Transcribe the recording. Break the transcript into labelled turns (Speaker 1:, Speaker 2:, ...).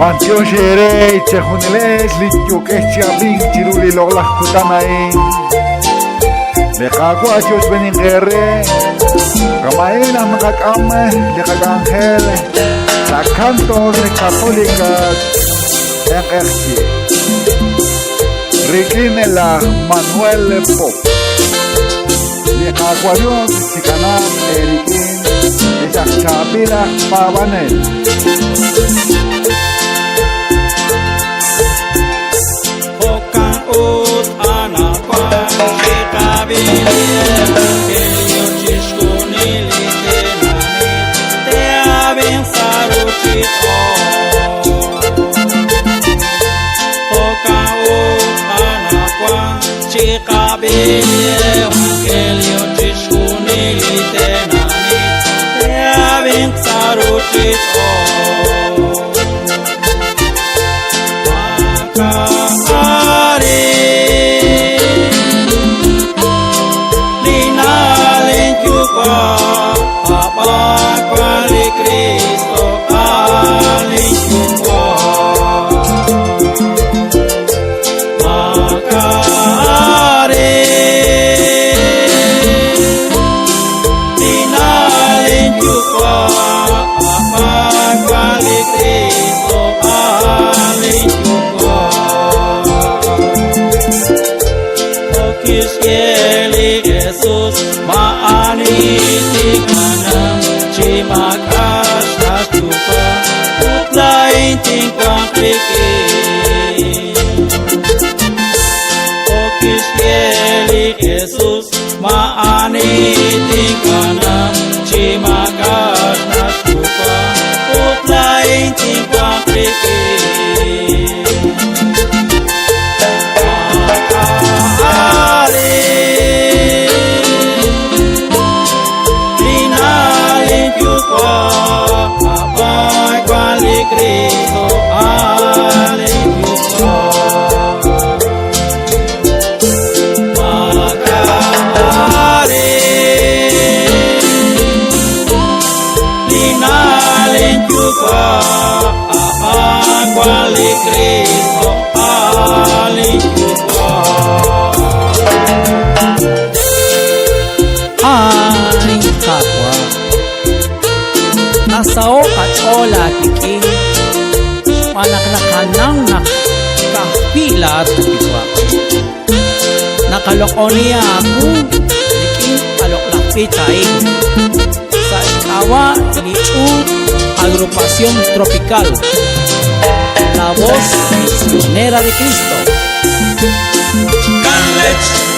Speaker 1: Pancho Shere, Chejuneles, Lichuk, Echiabin, Chiruli, Lola, Kutanain, Lecaguachos, Beningere, Camaena, Macacame, Lecagangel, La Cantos, Católicas, Ejerci, Riquinela, Manuel Pop, Lecaguayón, Chicanam, Eriquín, Echachabila, Pavanel.
Speaker 2: Jesus, maani tingkanam, cimakas nasuka, utlain tingkang kriki. Cristo, aleluya. Makare, linalen juga apa kuali Cristo. alikuwa.
Speaker 3: Ay, kapwa, nasao at ola tiking, anak na kanang nakapilat kapwa. Nakaloko niya ako, tiking aloklapitay. Sa ikawa, ni Agrupación Tropical, la voz misionera de Cristo.
Speaker 2: Canlech